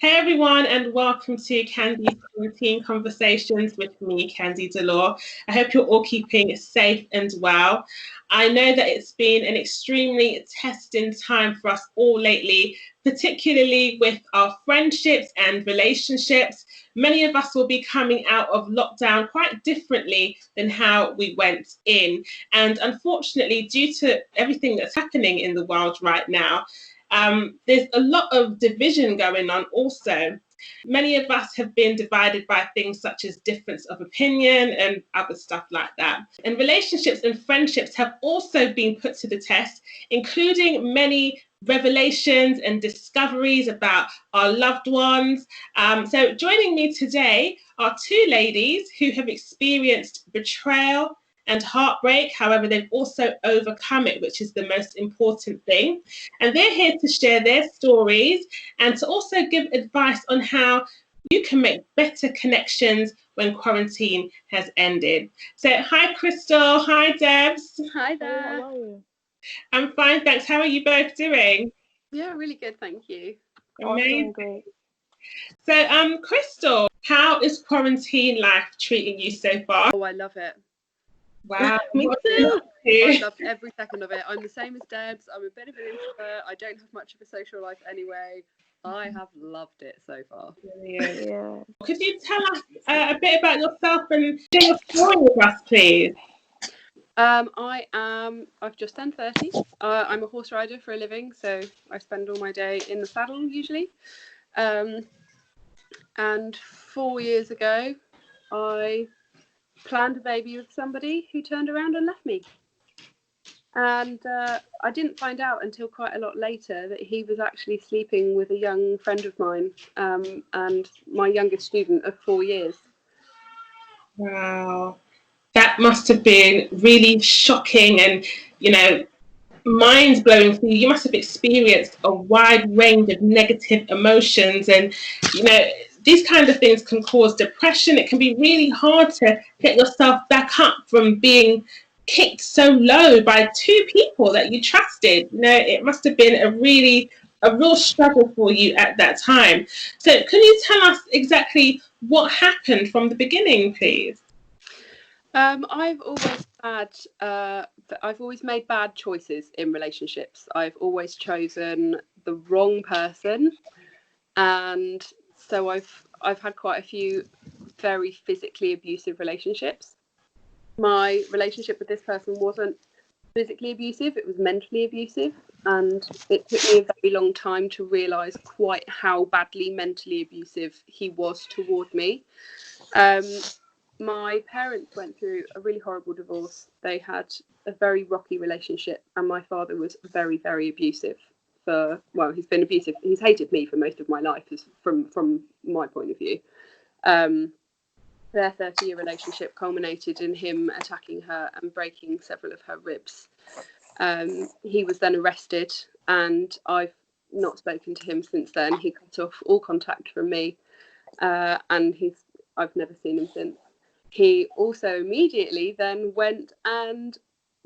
Hey everyone, and welcome to Kandy's Quarantine Conversations with me, Kandy Delore. I hope you're all keeping safe and well. I know that it's been an extremely testing time for us all lately, particularly with our friendships and relationships. Many of us will be coming out of lockdown quite differently than how we went in. And unfortunately, due to everything that's happening in the world right now, there's a lot of division going on also. Many of us have been divided by things such as difference of opinion and other stuff like that. And relationships and friendships have also been put to the test, including many revelations and discoveries about our loved ones. So joining me today are two ladies who have experienced betrayal and heartbreak. However, they've also overcome it, which is the most important thing. And they're here to share their stories and to also give advice on how you can make better connections when quarantine has ended. So, hi, Kristelle. Hi, Debz. Hi there. Hello. I'm fine, thanks. How are you both doing? Yeah, really good, thank you. I'm Amazing. doing great. So, Kristelle, how is quarantine life treating you so far? Oh, I love it. Wow. Me What too. I loved every second of it. I'm the same as Debz. I'm a bit of an introvert. I don't have much of a social life anyway. I have loved it so far. Brilliant. Yeah. Could you tell us a bit about yourself and share your story with us, please? I've just turned 30. I'm a horse rider for a living, so I spend all my day in the saddle usually. And 4 years ago, I planned a baby with somebody who turned around and left me. And I didn't find out until quite a lot later that he was actually sleeping with a young friend of mine and my youngest student of 4 years. Wow. That must have been really shocking and, mind-blowing for you. You must have experienced a wide range of negative emotions and, these kind of things can cause depression. It can be really hard to get yourself back up from being kicked so low by two people that you trusted. It must have been a real struggle for you at that time. So can you tell us exactly what happened from the beginning, please? I've always made bad choices in relationships. I've always chosen the wrong person, and so I've had quite a few very physically abusive relationships. My relationship with this person wasn't physically abusive, it was mentally abusive, and it took me a very long time to realise quite how badly mentally abusive he was toward me. My parents went through a really horrible divorce. They had a very rocky relationship, and my father was very, very abusive. He's been abusive. He's hated me for most of my life, from my point of view. Their 30-year relationship culminated in him attacking her and breaking several of her ribs. He was then arrested, and I've not spoken to him since then. He cut off all contact from me, and I've never seen him since. He also immediately then went and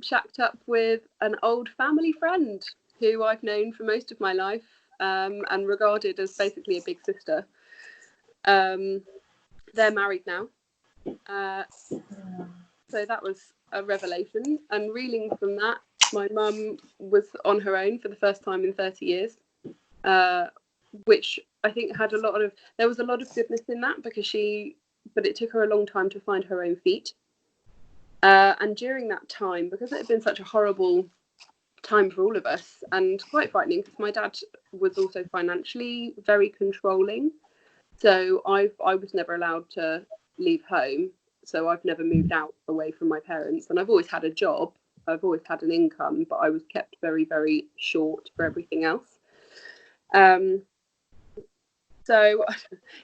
shacked up with an old family friend who I've known for most of my life and regarded as basically a big sister. They're married now. So that was a revelation. And reeling from that, my mum was on her own for the first time in 30 years, which I think there was a lot of goodness in that but it took her a long time to find her own feet. And during that time, because it had been such a horrible time for all of us and quite frightening, because my dad was also financially very controlling. So I was never allowed to leave home. So I've never moved out away from my parents. And I've always had a job. I've always had an income, but I was kept very, very short for everything else. So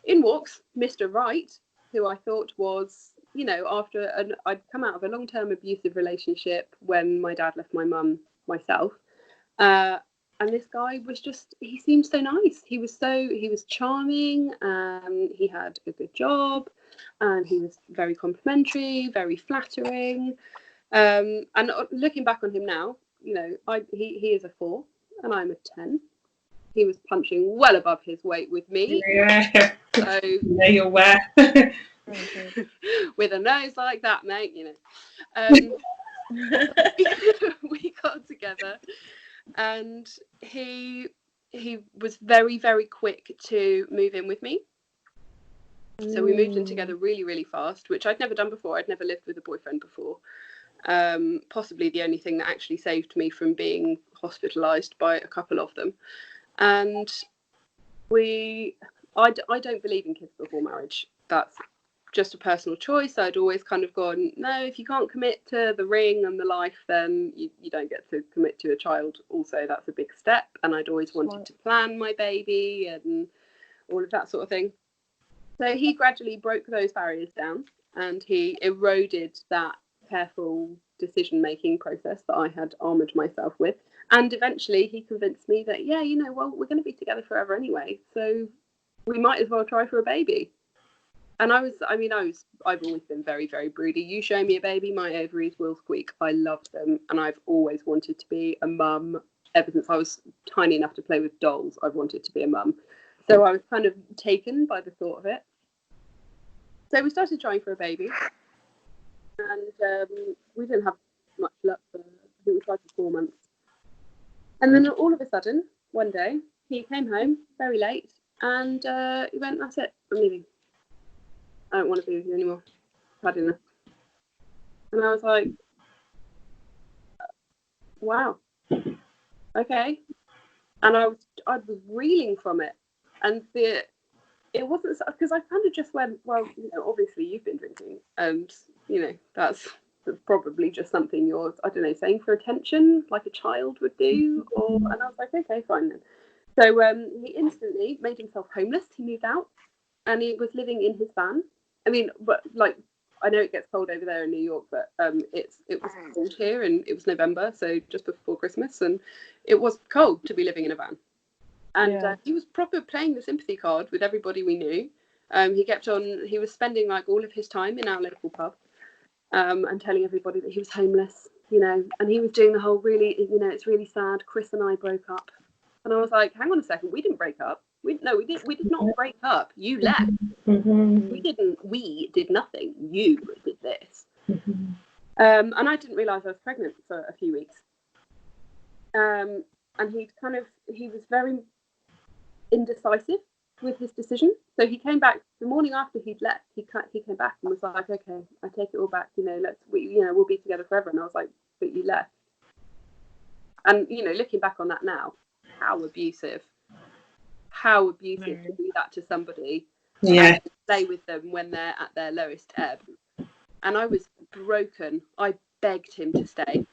in walks Mr. Right, who I thought was, I'd come out of a long-term abusive relationship when my dad left my mum, myself. And this guy he seemed so nice. He was charming, he had a good job, and he was very complimentary, very flattering. And looking back on him now, he is a 4 and I'm a 10. he was punching well above his weight with me. Yeah. So You're aware. With a nose like that, mate, we got together, and he was very, very quick to move in with me. So we moved in together really, really fast, which I'd never done before. I'd never lived with a boyfriend before. Possibly the only thing that actually saved me from being hospitalised by a couple of them. And I don't believe in kids before marriage. That's just a personal choice. I'd always kind of gone, no, if you can't commit to the ring and the life, then you don't get to commit to a child. Also, that's a big step. And I'd always wanted to plan my baby and all of that sort of thing. So he gradually broke those barriers down, and he eroded that careful decision-making process that I had armoured myself with. And eventually he convinced me that, yeah, well, we're going to be together forever anyway, so we might as well try for a baby. And I've always been very, very broody. You show me a baby, my ovaries will squeak. I love them, and I've always wanted to be a mum. Ever since I was tiny enough to play with dolls, I've wanted to be a mum. So I was kind of taken by the thought of it. So we started trying for a baby, and we didn't have much luck for, I think we tried for 4 months. And then all of a sudden, one day, he came home very late, and he went, that's it, I'm leaving. I don't want to be with you anymore. I've had enough. And I was like, wow, okay. And I was reeling from it. And it wasn't, because I kind of just went, well, obviously you've been drinking, and that's probably just something you're, I don't know, saying for attention, like a child would do. And I was like, okay, fine then. So he instantly made himself homeless. He moved out, and he was living in his van. I mean, but like, I know it gets cold over there in New York, but it was cold here, and it was November, so just before Christmas, and it was cold to be living in a van. And he was proper playing the sympathy card with everybody we knew. He was spending like all of his time in our local pub, and telling everybody that he was homeless, and he was doing the whole really, it's really sad, Chris and I broke up. And I was like, hang on a second, we didn't break up. We did not break up. You left. Mm-hmm. We did nothing. You did this. Mm-hmm. And I didn't realise I was pregnant for a few weeks. And he was very indecisive with his decision. So he came back the morning after he'd left. He came back and was like, okay, I take it all back. We'll be together forever. And I was like, but you left. And looking back on that now, how abusive to do that to somebody. And stay with them when they're at their lowest ebb. And I was broken. I begged him to stay,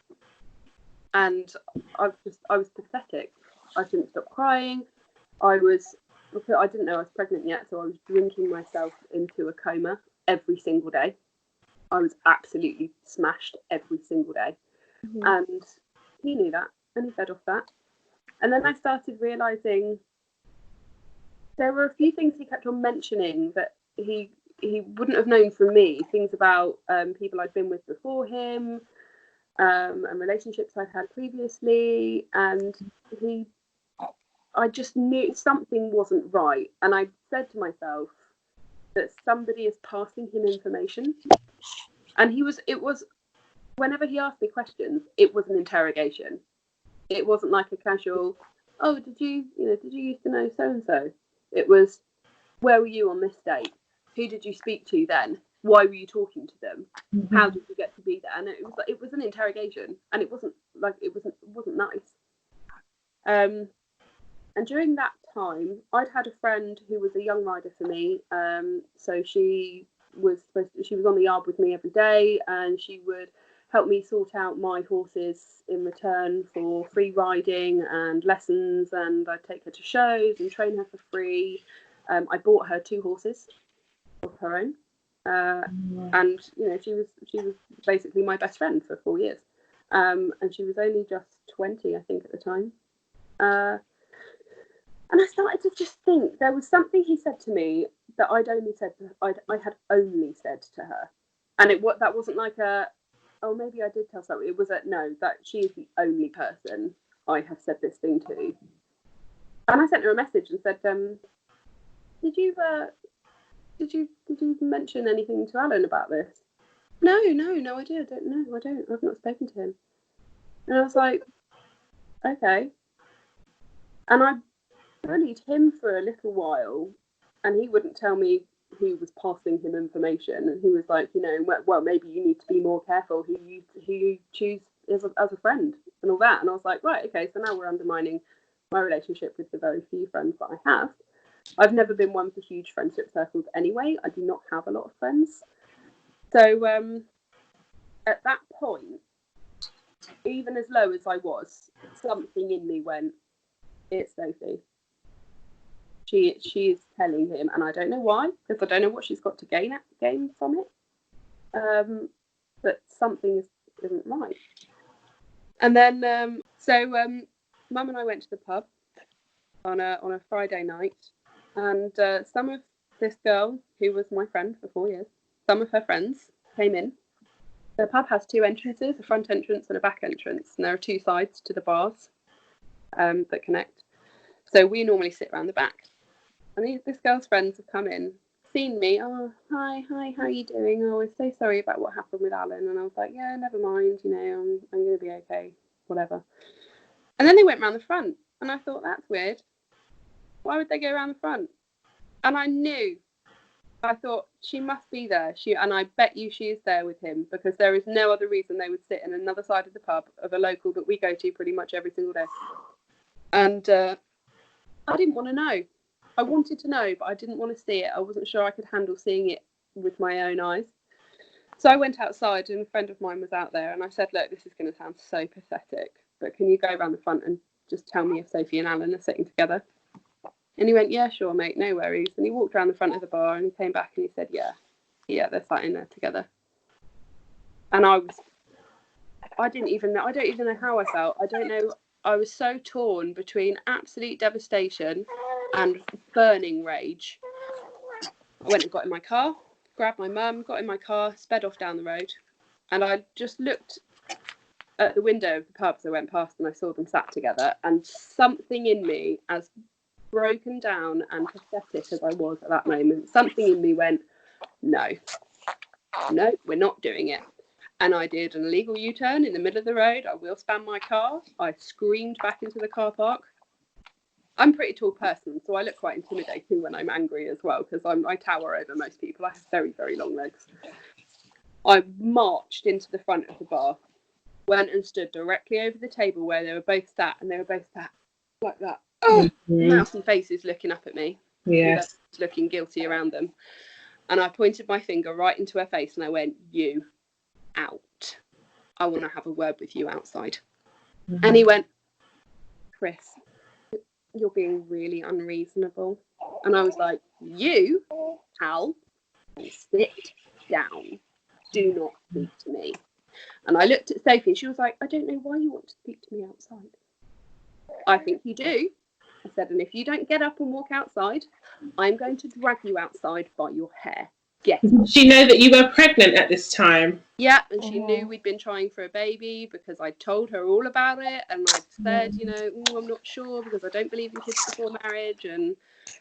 and I was pathetic. I couldn't stop crying. I didn't know I was pregnant yet, so I was drinking myself into a coma every single day. I was absolutely smashed every single day. Mm-hmm. And he knew that, and he fed off that. And then I started realising there were a few things he kept on mentioning that he wouldn't have known from me. Things about people I'd been with before him, and relationships I'd had previously. And I just knew something wasn't right. And I said to myself that somebody is passing him information. And it was, whenever he asked me questions, it was an interrogation. It wasn't like a casual, oh, did you used to know so-and-so? It was, where were you on this date? Who did you speak to then? Why were you talking to them? Mm-hmm. How did you get to be there? And it was an interrogation, and it wasn't nice. And during that time, I'd had a friend who was a young rider for me. So she was on the yard with me every day, and she would help me sort out my horses in return for free riding and lessons, and I'd take her to shows and train her for free. I bought her 2 horses of her own, and she was basically my best friend for 4 years, and she was only just 20, I think, at the time. And I started to just think there was something he said to me that I had only said to her, and that wasn't like a, oh, maybe I did tell something. It was no, that she is the only person I have said this thing to. And I sent her a message and said, did you mention anything to Alan about this? No, I did. I don't. I've not spoken to him. And I was like, okay. And I bullied him for a little while, and he wouldn't tell me who was passing him information. And he was like, well, maybe you need to be more careful who you choose as a friend and all that. And I was like, right, okay. So now we're undermining my relationship with the very few friends that I have. I've never been one for huge friendship circles anyway. I do not have a lot of friends. So at that point, even as low as I was, something in me went, it's Sophie. She is telling him, and I don't know why, because I don't know what she's got to gain from it. But something isn't right. And then, Mum and I went to the pub on a Friday night, and some of this girl, who was my friend for 4 years, some of her friends came in. The pub has 2 entrances, a front entrance and a back entrance, and there are 2 sides to the bars that connect. So we normally sit around the back. And this girl's friends have come in, seen me. Oh, hi, how are you doing? Oh, we're so sorry about what happened with Alan. And I was like, yeah, never mind, I'm going to be okay, whatever. And then they went round the front, and I thought, that's weird. Why would they go around the front? And I thought, she must be there. And I bet you she is there with him, because there is no other reason they would sit in another side of the pub of a local that we go to pretty much every single day. And I didn't want to know. I wanted to know, but I didn't want to see it. I wasn't sure I could handle seeing it with my own eyes. So I went outside, and a friend of mine was out there, and I said, look, this is going to sound so pathetic, but can you go around the front and just tell me if Sophie and Alan are sitting together? And he went, yeah, sure, mate, no worries. And he walked around the front of the bar, and he came back and he said, yeah, they're sat in there together. And I don't even know how I felt. I don't know. I was so torn between absolute devastation and burning rage. I went and got in my car, grabbed my mum, got in my car, sped off down the road. And I just looked at the window of the pub as I went past, and I saw them sat together. And something in me, as broken down and pathetic as I was at that moment, something in me went, no, we're not doing it. And I did an illegal U-turn in the middle of the road. I wheel-spanned my car. I screamed back into the car park. I'm a pretty tall person, so I look quite intimidating when I'm angry as well, because I tower over most people. I have very, very long legs. I marched into the front of the bar, went and stood directly over the table where they were both sat, and they were both sat like that. Mousy faces looking up at me. Yes. Looking guilty around them. And I pointed my finger right into her face, and I went, you out. I want to have a word with you outside. Mm-hmm. And he went, Chris, you're being really unreasonable. And I was like, you, Al, sit down. Do not speak to me. And I looked at Sophie, and she was like, I don't know why you want to speak to me outside. I think you do. I said, and if you don't get up and walk outside, I'm going to drag you outside by your hair. Get up. Did she know that you were pregnant at this time? Yeah, and she knew we'd been trying for a baby, because I told her all about it, and I'd said, I'm not sure, because I don't believe in kids before marriage, and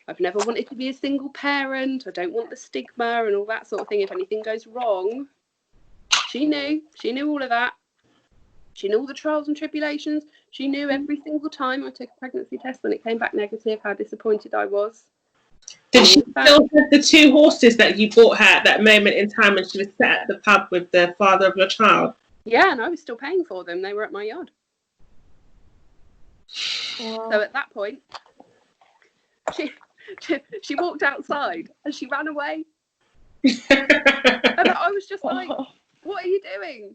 I've never wanted to be a single parent. I don't want the stigma and all that sort of thing. If anything goes wrong, she knew all of that. She knew all the trials and tribulations. She knew every single time I took a pregnancy test, when it came back negative, how disappointed I was. Did she still have the 2 horses that you bought her at that moment in time when she was sat at the pub with the father of your child? Yeah, and I was still paying for them. They were at my yard. So at that point, she walked outside and she ran away. And I was just like, what are you doing?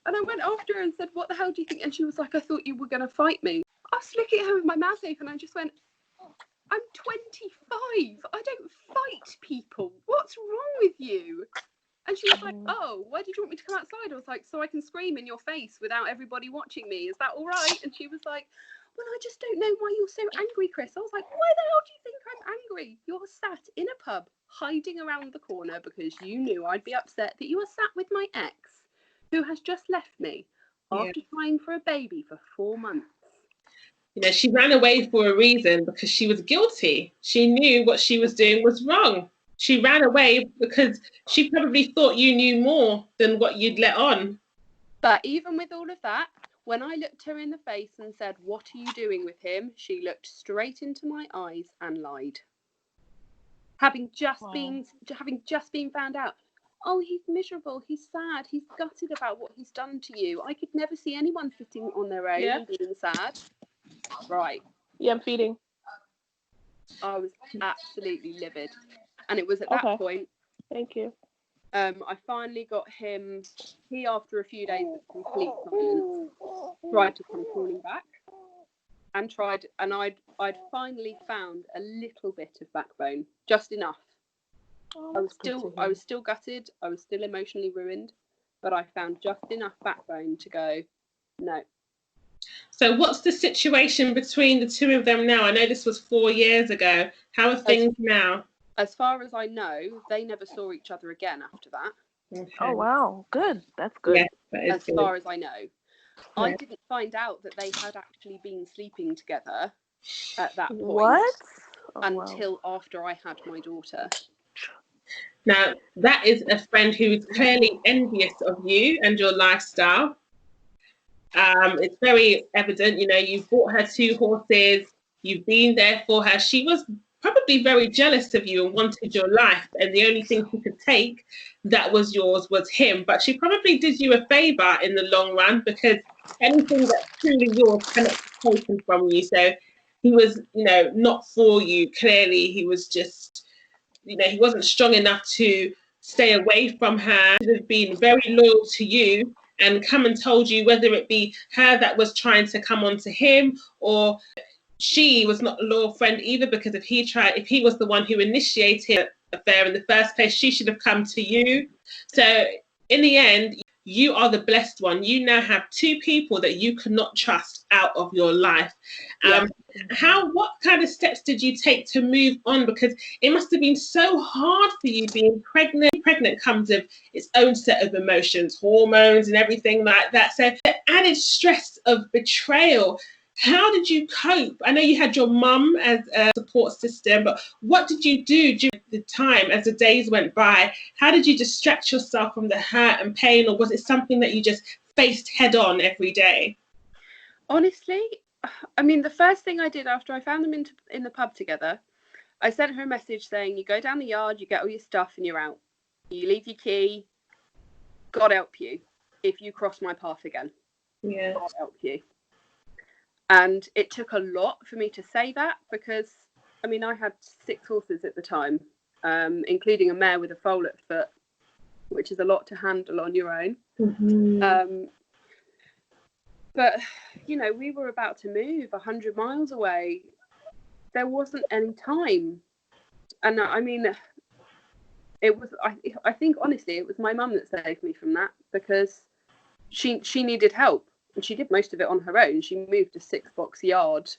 And I went after her and said, what the hell do you think? And she was like, I thought you were going to fight me. I was looking at her with my mouth open, and I just went, I'm 25. I don't fight people. What's wrong with you? And she was like, oh, why did you want me to come outside? I was like, so I can scream in your face without everybody watching me. Is that all right? And she was like, well, I just don't know why you're so angry, Chris. I was like, why the hell do you think I'm angry? You're sat in a pub, hiding around the corner, because you knew I'd be upset that you were sat with my ex, who has just left me after trying for a baby for 4 months. You know, she ran away for a reason, because she was guilty. She knew what she was doing was wrong. She ran away because she probably thought you knew more than what you'd let on. But even with all of that, when I looked her in the face and said, "What are you doing with him?" she looked straight into my eyes and lied. Having just been found out, "Oh, he's miserable, he's sad, he's gutted about what he's done to you." I could never see anyone sitting on their own and being sad. Right. Yeah, I'm feeding. I was absolutely livid. And it was at that point. Thank you. I finally got him. He, after a few days of complete silence, tried to come crawling back, and I'd finally found a little bit of backbone, just enough. I was still gutted. I was still emotionally ruined, but I found just enough backbone to go, no. So what's the situation between the two of them now? I know this was 4 years ago. How are things now? As far as I know, they never saw each other again after that. Okay. Oh, wow. Good. That's good. Yeah, that is good. Far as I know. Yeah. I didn't find out that they had actually been sleeping together at that point. What? Until after I had my daughter. Now, that is a friend who is clearly envious of you and your lifestyle. It's very evident, you know, you've bought her 2 horses, you've been there for her. She was probably very jealous of you and wanted your life, and the only thing she could take that was yours was him. But she probably did you a favor in the long run, because anything that's truly yours cannot be taken from you. So he was, you know, not for you. Clearly, he was just, you know, he wasn't strong enough to stay away from her. He should have been very loyal to you and come and told you, whether it be her that was trying to come on to him, or she was not a loyal friend either, because if he was the one who initiated the affair in the first place, she should have come to you. So in the end, you are the blessed one. You now have 2 people that you cannot trust out of your life. What kind of steps did you take to move on? Because it must have been so hard for you being pregnant. Pregnant comes with its own set of emotions, hormones and everything like that. So the added stress of betrayal. How did you cope? I know you had your mum as a support system, but what did you do during the time as the days went by? How did you distract yourself from the hurt and pain, or was it something that you just faced head on every day? Honestly, I mean, the first thing I did after I found them in the pub together, I sent her a message saying, "You go down the yard, you get all your stuff, and you're out. You leave your key. God help you if you cross my path again. Yeah. God help you." And it took a lot for me to say that, because, I mean, I had 6 horses at the time, including a mare with a foal at foot, which is a lot to handle on your own. Mm-hmm. But, you know, we were about to move 100 miles away. There wasn't any time. And I mean, it was, I think, honestly, it was my mum that saved me from that, because she needed help. And she did most of it on her own. She moved a 6-box yard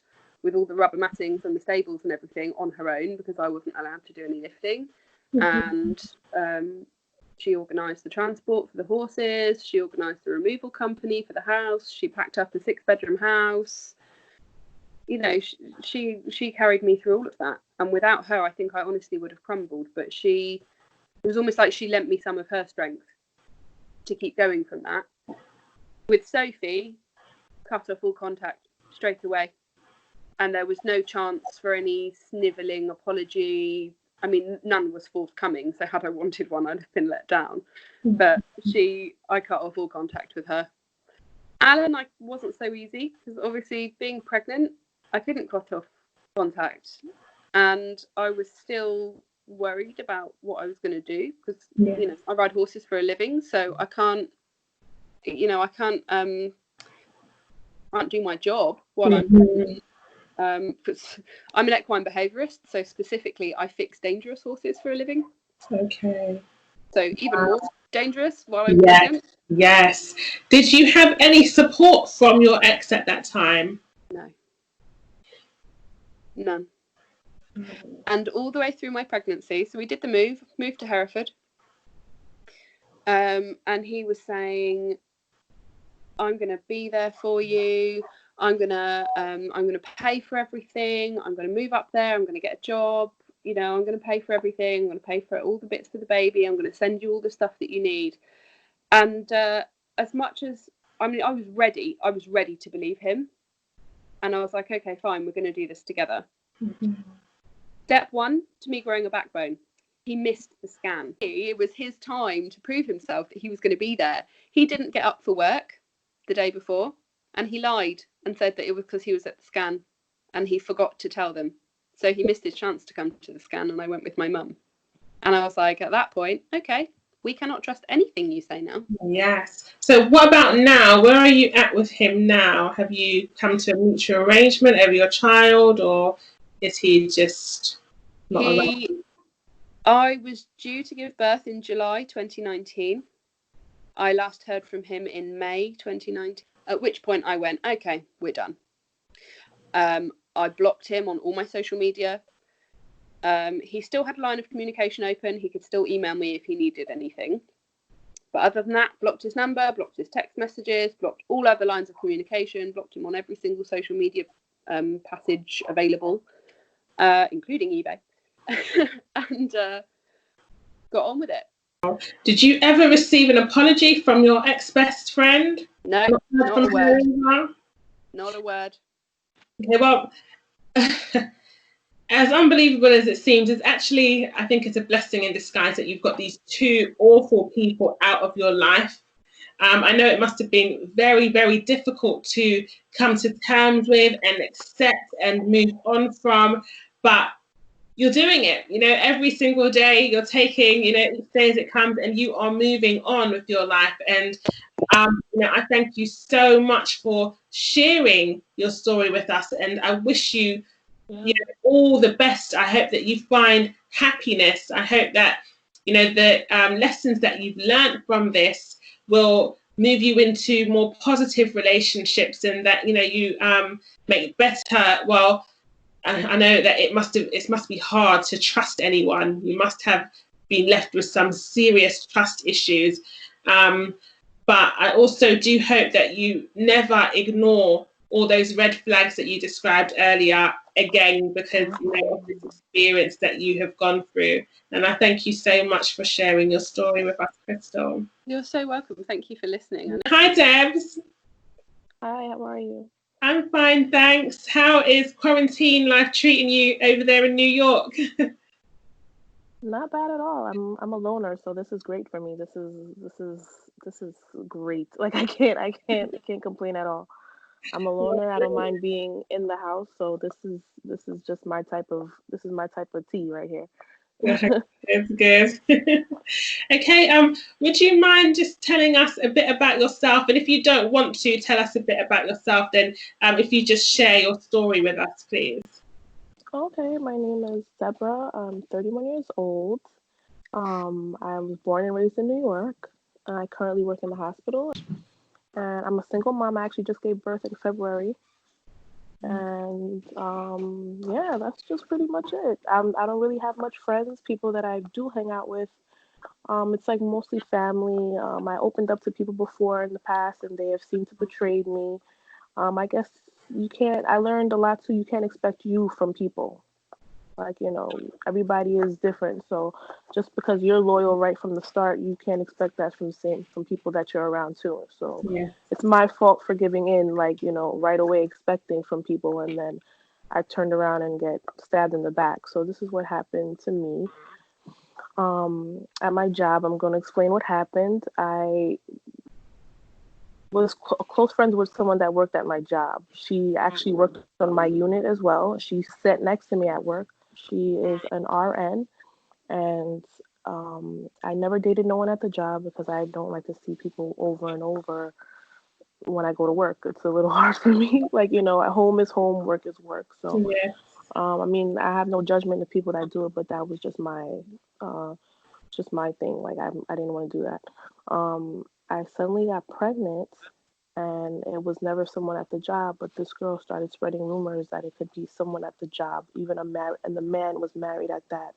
with all the rubber mattings and the stables and everything on her own, because I wasn't allowed to do any lifting. Mm-hmm. And she organised the transport for the horses. She organised the removal company for the house. She packed up a 6-bedroom house. You know, she carried me through all of that. And without her, I think I honestly would have crumbled. But it was almost like she lent me some of her strength to keep going from that. With Sophie, cut off all contact straight away. And there was no chance for any snivelling apology. I mean, none was forthcoming. So had I wanted one, I'd have been let down. But I cut off all contact with her. Alan, I wasn't so easy, because obviously being pregnant, I couldn't cut off contact. And I was still worried about what I was going to do, because, you know, I ride horses for a living. So I can't do my job while I'm pregnant, because I'm an equine behaviourist, so specifically I fix dangerous horses for a living. Okay. So even more dangerous while I'm pregnant. Yes. Did you have any support from your ex at that time? No. None. And all the way through my pregnancy, so we did the moved to Hereford, and he was saying, "I'm going to be there for you. I'm gonna pay for everything. I'm gonna move up there. I'm gonna get a job. You know, I'm gonna pay for everything. I'm gonna pay for all the bits for the baby. I'm gonna send you all the stuff that you need. And as much as I was ready to believe him, and I was like, okay, fine, we're gonna do this together. Mm-hmm. Step one to me growing a backbone. He missed the scan. It was his time to prove himself that he was going to be there. He didn't get up for work the day before, and he lied and said that it was because he was at the scan, and he forgot to tell them. So he missed his chance to come to the scan, and I went with my mum. And I was like, at that point, okay, we cannot trust anything you say now. Yes. So what about now? Where are you at with him now? Have you come to a mutual arrangement over your child, or is he just not around? I was due to give birth in July 2019. I last heard from him in May 2019, at which point I went, okay, we're done. I blocked him on all my social media. He still had a line of communication open. He could still email me if he needed anything. But other than that, blocked his number, blocked his text messages, blocked all other lines of communication, blocked him on every single social media passage available, including eBay. And got on with it. Did you ever receive an apology from your ex-best friend? No, not a word. Not a word. Okay, well, as unbelievable as it seems, it's actually, I think it's a blessing in disguise that you've got these two awful people out of your life. I know it must have been very, very difficult to come to terms with and accept and move on from, but you're doing it, every single day. You're taking, each day as it comes, and you are moving on with your life. And I thank you so much for sharing your story with us, and I wish you, all the best. I hope that you find happiness. I hope that the lessons that you've learned from this will move you into more positive relationships, and that you make better. Well, I know that it must be hard to trust anyone. You must have been left with some serious trust issues. But I also do hope that you never ignore all those red flags that you described earlier again, because of this experience that you have gone through. And I thank you so much for sharing your story with us, Kristelle. You're so welcome. Thank you for listening. Hi, Debz. Hi, how are you? I'm fine, thanks. How is quarantine life treating you over there in New York? Not bad at all. I'm a loner, so this is great for me. This is great. Like I can't complain at all. I'm a loner. I don't mind being in the house, so this is just my type of tea right here. That's good. Okay, would you mind just telling us a bit about yourself? And if you don't want to tell us a bit about yourself, then if you just share your story with us, please. Okay, my name is Deborah. I'm 31 years old. I was born and raised in New York. I currently work in the hospital, and I'm a single mom. I actually just gave birth in February. And yeah, that's just pretty much it. I don't really have much friends. People that I do hang out with, it's like mostly family. I opened up to people before in the past, and they have seemed to betray me. I guess I learned a lot too. You can't expect you from people. Like, everybody is different. So just because you're loyal right from the start, you can't expect that from people that you're around too. So Yeah. It's my fault for giving in, like, right away expecting from people, and then I turned around and get stabbed in the back. So this is what happened to me. At my job, I'm going to explain what happened. I was close friends with someone that worked at my job. She actually worked on my unit as well. She sat next to me at work. She is an RN, and I never dated no one at the job because I don't like to see people over and over when I go to work. It's a little hard for me. Like, at home is home, work is work. So, Yeah. I have no judgment of people that do it, but that was just my thing. Like, I didn't want to do that. I suddenly got pregnant, and it was never someone at the job, but this girl started spreading rumors that it could be someone at the job, and the man was married at that.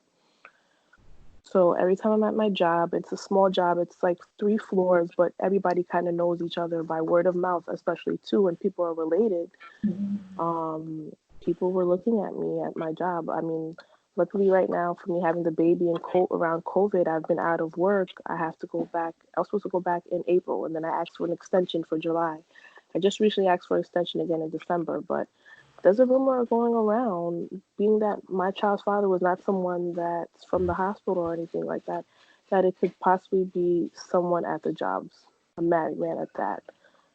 So every time I'm at my job, it's a small job. It's like 3 floors, but everybody kind of knows each other by word of mouth, especially too when people are related. Um, People were looking at me at my job. I mean, luckily right now for me having the baby and around COVID, I've been out of work. I have to go back. I was supposed to go back in April, and then I asked for an extension for July. I just recently asked for an extension again in December, but there's a rumor going around, being that my child's father was not someone that's from the hospital or anything like that, that it could possibly be someone at the jobs, a married man at that.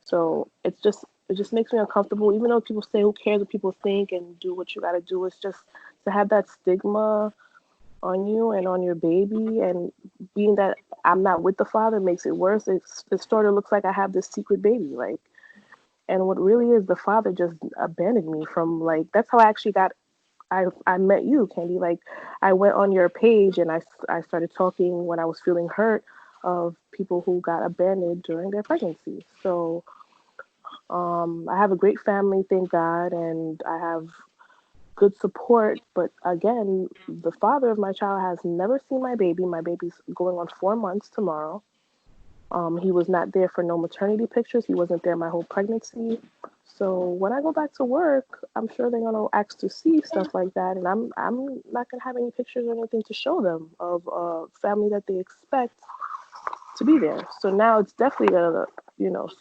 So it just makes me uncomfortable. Even though people say who cares what people think and do what you got to do, it's just to have that stigma on you and on your baby, and being that I'm not with the father makes it worse. It sort of looks like I have this secret baby, like, and what really is, the father just abandoned me from, like, that's how I actually got, I met you, Kandy. Like, I went on your page and I started talking when I was feeling hurt of people who got abandoned during their pregnancy. So I have a great family, thank God, and I have good support. But again, the father of my child has never seen my baby. My baby's going on 4 months tomorrow. He was not there for no maternity pictures. He wasn't there my whole pregnancy. So when I go back to work, I'm sure they're gonna ask to see stuff like that, and I'm not gonna have any pictures or anything to show them of a family that they expect to be there. So now it's definitely gonna,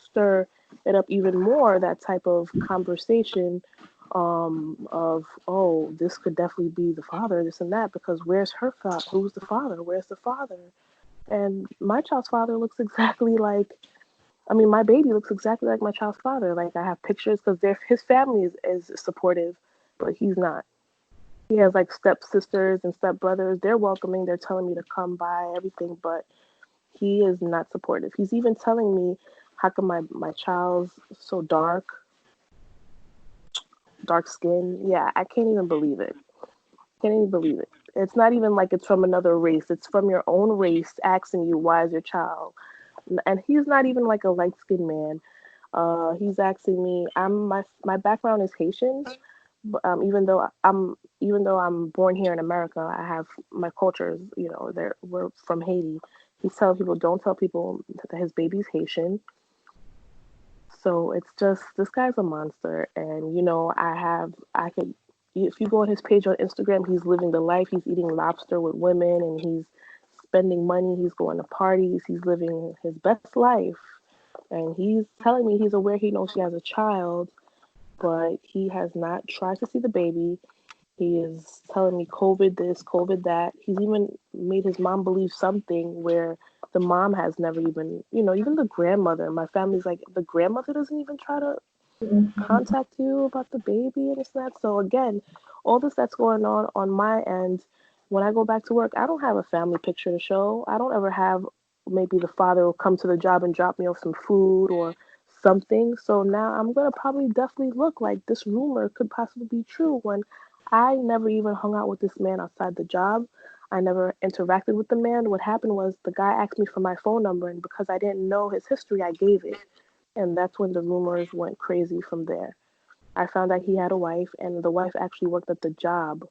stir it up even more, that type of conversation, of, oh, this could definitely be the father, this and that, because where's her father? Who's the father? Where's the father? And my child's father looks exactly like, I mean, my baby looks exactly like my child's father. Like, I have pictures because his family is supportive, but he's not. He has like stepsisters and stepbrothers. They're welcoming. They're telling me to come by, everything, but he is not supportive. He's even telling me, how come my child's so dark skin? Yeah, I can't even believe it. Can't even believe it. It's not even like it's from another race. It's from your own race asking you, why is your child? And he's not even like a light skinned man. He's asking me. My background is Haitian, but even though I'm born here in America, I have my culture. We're from Haiti. He's telling people, don't tell people that his baby's Haitian. So it's just, this guy's a monster, and I could. If you go on his page on Instagram, he's living the life. He's eating lobster with women, and he's spending money. He's going to parties. He's living his best life. And he's telling me he's aware, he knows she has a child, but he has not tried to see the baby. He is telling me COVID this, COVID that. He's even made his mom believe something where the mom has never even, even the grandmother. My family's like, the grandmother doesn't even try to contact you about the baby and this and that. So again, all this that's going on my end, when I go back to work, I don't have a family picture to show. I don't ever have, maybe the father will come to the job and drop me off some food or something. So now I'm gonna probably definitely look like this rumor could possibly be true, when I never even hung out with this man outside the job. I never interacted with the man. What happened was, the guy asked me for my phone number, and because I didn't know his history, I gave it. And that's when the rumors went crazy from there. I found out he had a wife, and the wife actually worked at the job.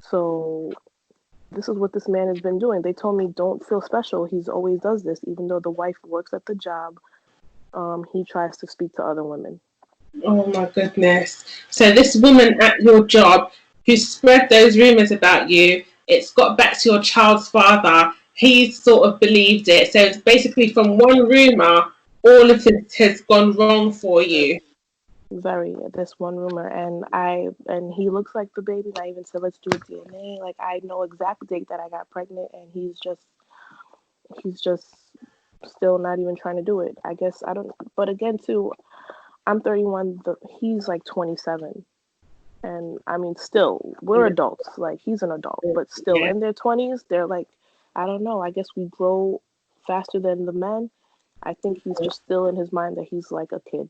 So this is what this man has been doing. They told me, don't feel special. He's always does this, even though the wife works at the job. He tries to speak to other women. Oh my goodness. So this woman at your job who spread those rumors about you, it's got back to your child's father. He's sort of believed it. So it's basically from one rumor, all of it has gone wrong for you. Very, this one rumor, and he looks like the baby. And I even said, let's do a DNA. Like, I know exact date that I got pregnant, and he's just still not even trying to do it. I guess I don't. But again, too, I'm 31. He's like 27. And I mean, still, we're adults. Like, he's an adult, but still in their 20s, they're like, I don't know. I guess we grow faster than the men. I think he's just still in his mind that he's like a kid.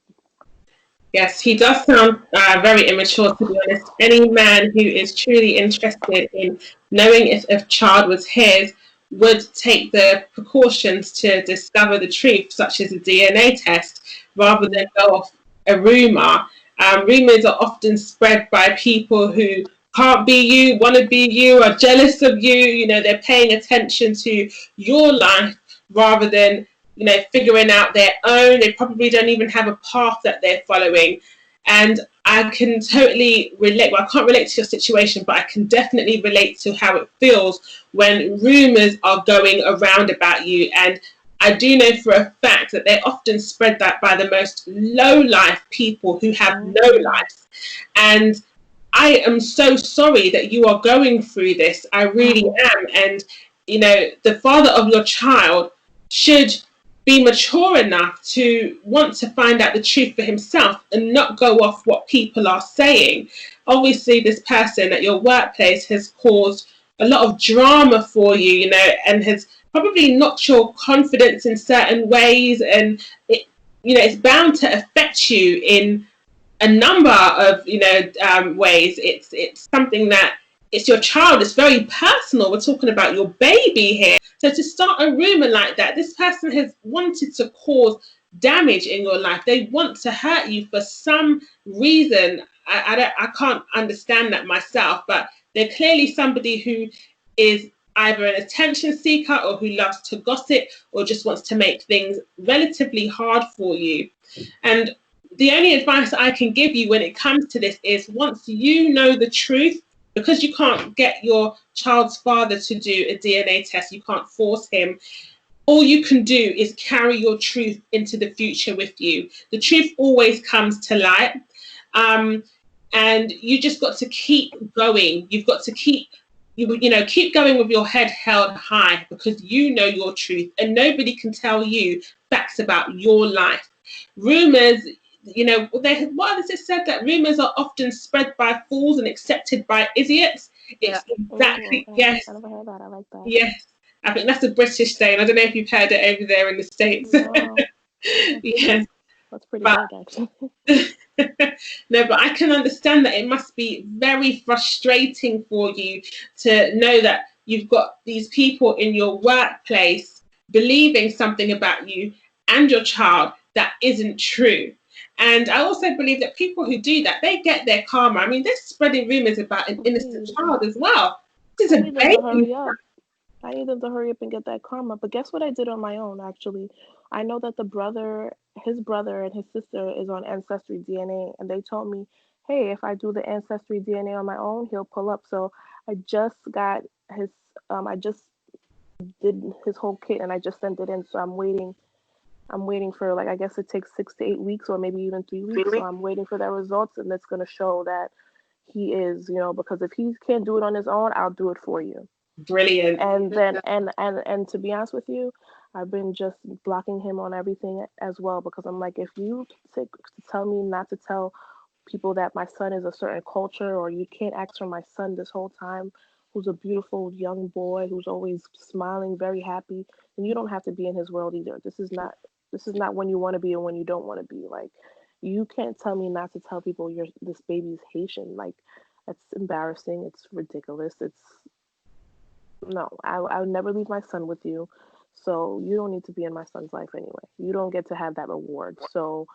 Yes, he does sound very immature, to be honest. Any man who is truly interested in knowing if a child was his would take the precautions to discover the truth, such as a DNA test, rather than go off a rumour. Rumours are often spread by people who can't be you, want to be you, are jealous of you. You know, they're paying attention to your life rather than, you know, figuring out their own. They probably don't even have a path that they're following. And I can totally relate. Well, I can't relate to your situation, but I can definitely relate to how it feels when rumors are going around about you. And I do know for a fact that they often spread that by the most low-life people who have no life. And I am so sorry that you are going through this. I really am. And, you know, the father of your child should be mature enough to want to find out the truth for himself and not go off what people are saying. Obviously, this person at your workplace has caused a lot of drama for you, you know, and has probably knocked your confidence in certain ways. And, it, you know, it's bound to affect you in a number of, you know, ways. It's something that, it's your child, it's very personal. We're talking about your baby here. So to start a rumor like that, this person has wanted to cause damage in your life. They want to hurt you for some reason. I can't understand that myself, but they're clearly somebody who is either an attention seeker or who loves to gossip or just wants to make things relatively hard for you. And the only advice I can give you when it comes to this is, once you know the truth, because you can't get your child's father to do a DNA test, you can't force him, all you can do is carry your truth into the future with you. The truth always comes to light. And you just got to keep going. You've got to keep going with your head held high, because you know your truth and nobody can tell you facts about your life. Rumors, you know, what is it said, that rumors are often spread by fools and accepted by idiots? It's exactly, yes. I never heard that. I like that. Yes. I think that's a British saying. I don't know if you've heard it over there in the States. No. Yes. That's pretty good, actually. No, but I can understand that it must be very frustrating for you to know that you've got these people in your workplace believing something about you and your child that isn't true. And I also believe that people who do that, they get their karma. I mean, they're spreading rumors about an innocent child as well. This is a baby. I need them to hurry up and get that karma. But guess what I did on my own, actually? I know that his brother and his sister is on Ancestry DNA, and they told me, hey, if I do the Ancestry DNA on my own, he'll pull up. So I just got his, I just did his whole kit, and I just sent it in. So I'm waiting for, like, I guess it takes 6 to 8 weeks, or maybe even 3 weeks. So I'm waiting for their results, and it's going to show that he is, you know, because if he can't do it on his own, I'll do it for you. Brilliant. And then and to be honest with you, I've been just blocking him on everything as well, because I'm like, if you tell me not to tell people that my son is a certain culture, or you can't ask for my son this whole time, who's a beautiful young boy who's always smiling, very happy, then you don't have to be in his world either. This is not when you want to be and when you don't want to be. Like, you can't tell me not to tell people this baby's Haitian. Like, that's embarrassing. It's ridiculous. No, I would never leave my son with you. So you don't need to be in my son's life anyway. You don't get to have that reward. So,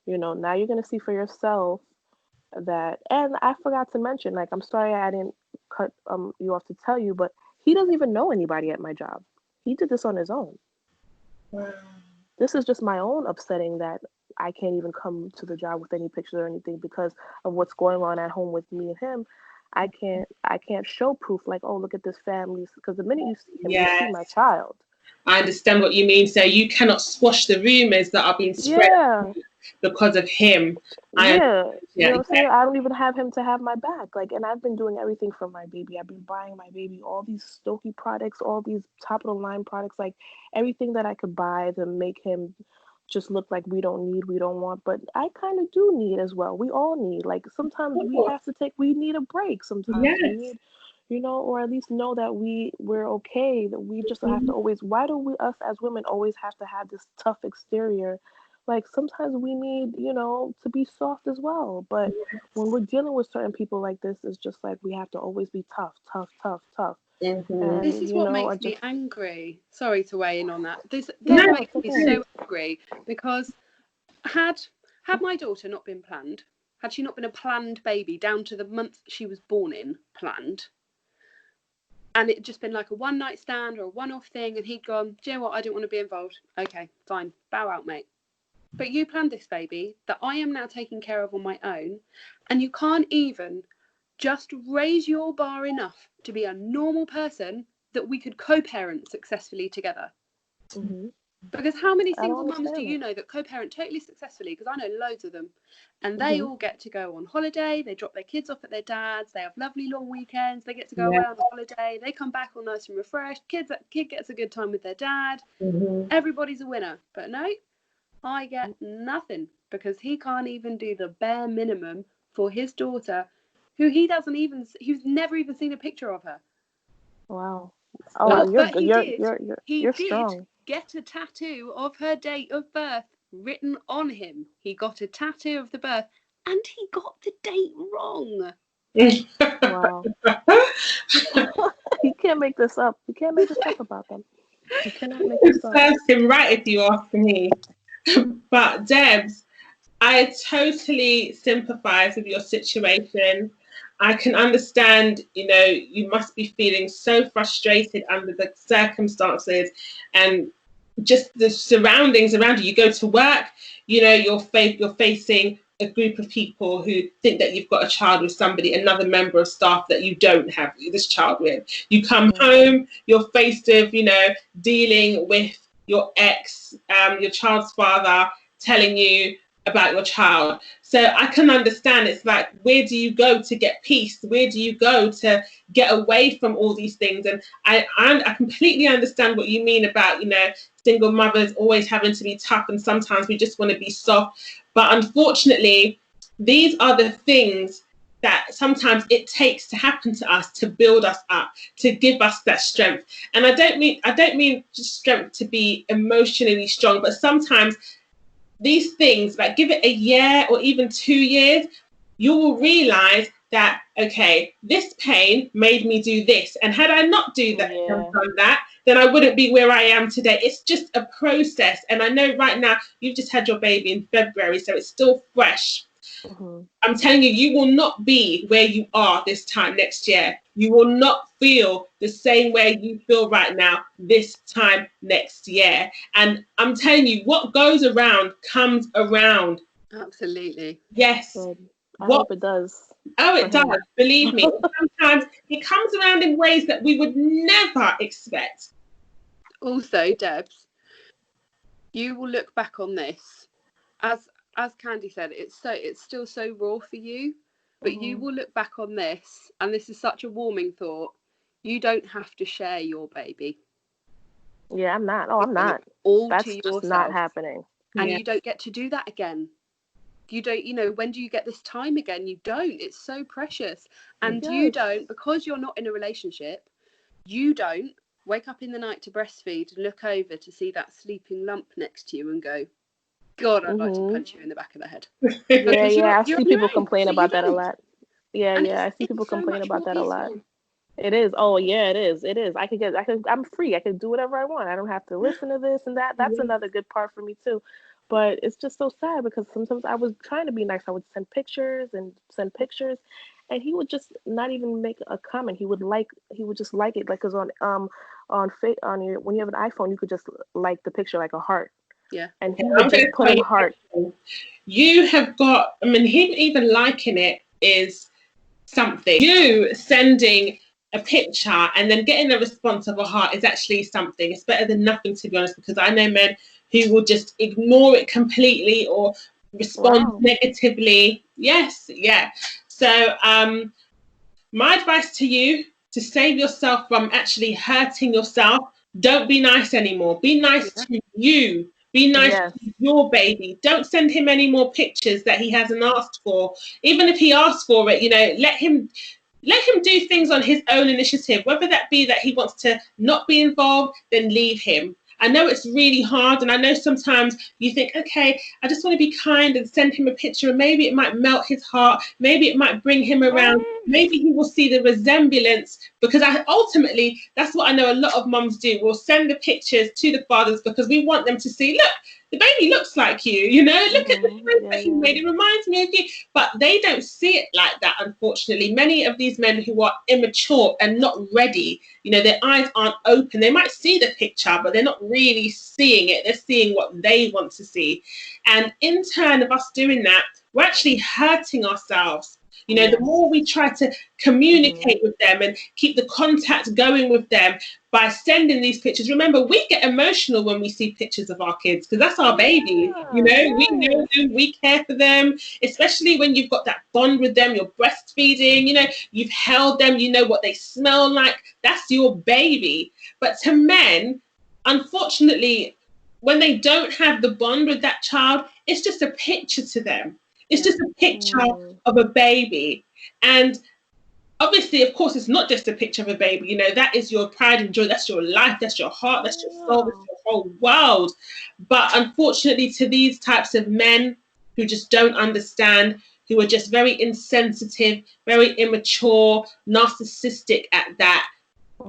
you know, now you're going to see for yourself that. And I forgot to mention, like, I'm sorry I didn't cut you off to tell you, but he doesn't even know anybody at my job. He did this on his own. Wow. This is just my own upsetting that I can't even come to the job with any pictures or anything because of what's going on at home with me and him. I can't show proof, like, oh, look at this family, because the minute you see him, you see my child. I understand what you mean. So you cannot squash the rumors that are being spread because of him. You know what I'm saying? I don't even have him to have my back. Like, and I've been doing everything for my baby. I've been buying my baby all these Stokey products, all these top of the line products, like everything that I could buy to make him just look like we don't want, but I kind of do need as well. We all need, like, sometimes we need a break. Sometimes we need, you know, or at least know that we're okay, that we just have to always, why do us as women always have to have this tough exterior? Like, sometimes we need, you know, to be soft as well. But when we're dealing with certain people like this, it's just like we have to always be tough. And this is what makes me angry. Sorry to weigh in on that. This makes me so angry, because had my daughter not been planned, had she not been a planned baby down to the month she was born in, planned, and it just been like a one night stand or a one-off thing, and he'd gone, do you know what, I don't want to be involved. Okay, fine, bow out, mate. But you planned this baby that I am now taking care of on my own, and you can't even just raise your bar enough to be a normal person that we could co-parent successfully together. Mm-hmm. Because how many single mums do you know that co-parent totally successfully? Because I know loads of them. And they all get to go on holiday. They drop their kids off at their dad's. They have lovely long weekends. They get to go away on holiday. They come back all nice and refreshed. Kid gets a good time with their dad. Mm-hmm. Everybody's a winner. But no, I get nothing because he can't even do the bare minimum for his daughter, who he's never even seen a picture of her. Wow. Oh, you're did strong. Get a tattoo of her date of birth written on him. He got a tattoo of the birth, and he got the date wrong. Wow. You can't make this up. You can't make this up about them. You cannot make this up. Serves him right, if you ask me. But Debz, I totally sympathise with your situation. I can understand, you must be feeling so frustrated under the circumstances and just the surroundings around you. You go to work, you're facing a group of people who think that you've got a child with another member of staff that you don't have this child with. You come home, you're faced with, dealing with your ex, your child's father telling you about your child. So I can understand. It's like, where do you go to get peace? Where do you go to get away from all these things? And I completely understand what you mean about, single mothers always having to be tough, and sometimes we just want to be soft. But unfortunately, these are the things that sometimes it takes to happen to us, to build us up, to give us that strength. And I don't mean just strength to be emotionally strong, but sometimes these things, like, give it a year or even 2 years, you will realize that, okay, this pain made me do this. And had I not done that, then I wouldn't be where I am today. It's just a process. And I know right now you've just had your baby in February, so it's still fresh. Mm-hmm. I'm telling you, you will not be where you are this time next year. You will not feel the same way you feel right now this time next year. And I'm telling you, what goes around comes around. Absolutely. Yes. I hope it does. Oh, it does. Believe me. Sometimes it comes around in ways that we would never expect. Also, Debz, you will look back on this as Kandy said, it's still so raw for you, but you will look back on this, and this is such a warming thought. You don't have to share your baby. Yeah, I'm not. Oh, I'm not. That's to just not happening. And you don't get to do that again. You don't, when do you get this time again? You don't. It's so precious. And you don't, because you're not in a relationship, you don't wake up in the night to breastfeed and look over to see that sleeping lump next to you and go, God, I'd like to punch you in the back of the head. I see people complain about that a lot. I see people complain about that a lot. It is. Oh yeah, it is. It is. I'm free. I can do whatever I want. I don't have to listen to this and that. That's another good part for me too. But it's just so sad because sometimes I was trying to be nice. I would send pictures, and he would just not even make a comment. He would just like it, like, because when you have an iPhone, you could just like the picture like a heart. Yeah. And he would just put a heart. You have got, him even liking it is something. You sending a picture and then getting a response of a heart is actually something. It's better than nothing, to be honest, because I know men who will just ignore it completely or respond negatively. Yes, yeah. So my advice to you, to save yourself from actually hurting yourself, don't be nice anymore. Be nice to you. Be nice to your baby. Don't send him any more pictures that he hasn't asked for. Even if he asks for it, let him do things on his own initiative. Whether that be that he wants to not be involved, then leave him. I know it's really hard, and I know sometimes you think, okay, I just want to be kind and send him a picture, and maybe it might melt his heart, maybe it might bring him around, maybe he will see the resemblance, because ultimately, that's what I know a lot of mums do. We'll send the pictures to the fathers because we want them to see, look, the baby looks like you, you know, look at the choice Yeah, that he made, it reminds me of you. But they don't see it like that, unfortunately. Many of these men who are immature and not ready, you know, their eyes aren't open. They might see the picture, but they're not really seeing it. They're seeing what they want to see. And in turn of us doing that, we're actually hurting ourselves. You know, the more we try to communicate with them and keep the contact going with them by sending these pictures. Remember, we get emotional when we see pictures of our kids because that's our baby. You know, we know them, we care for them, especially when you've got that bond with them, you're breastfeeding, you know, you've held them, you know what they smell like. That's your baby. But to men, unfortunately, when they don't have the bond with that child, it's just a picture to them. It's just a picture of a baby. And obviously, of course, it's not just a picture of a baby. You know, that is your pride and joy. That's your life. That's your heart. That's your soul. That's your whole world. But unfortunately, to these types of men who just don't understand, who are just very insensitive, very immature, narcissistic at that,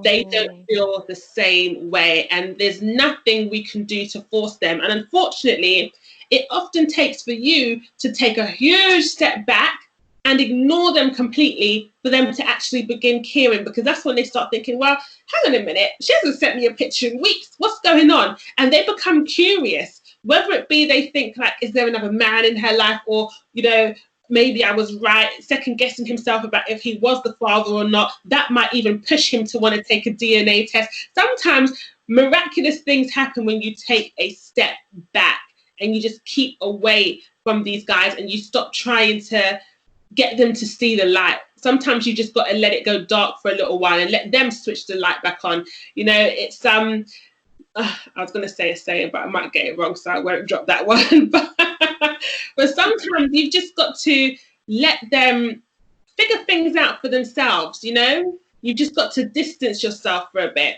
they don't feel the same way. And there's nothing we can do to force them. And unfortunately, it often takes for you to take a huge step back and ignore them completely for them to actually begin caring, because that's when they start thinking, well, hang on a minute, she hasn't sent me a picture in weeks. What's going on? And they become curious, whether it be they think like, is there another man in her life? Or, you know, maybe I was right, second guessing himself about if he was the father or not. That might even push him to want to take a DNA test. Sometimes miraculous things happen when you take a step back and you just keep away from these guys and you stop trying to get them to see the light. Sometimes you just got to let it go dark for a little while and let them switch the light back on. You know, it's I was going to say a saying, but I might get it wrong, so I won't drop that one. But sometimes you've just got to let them figure things out for themselves. You know, you've just got to distance yourself for a bit.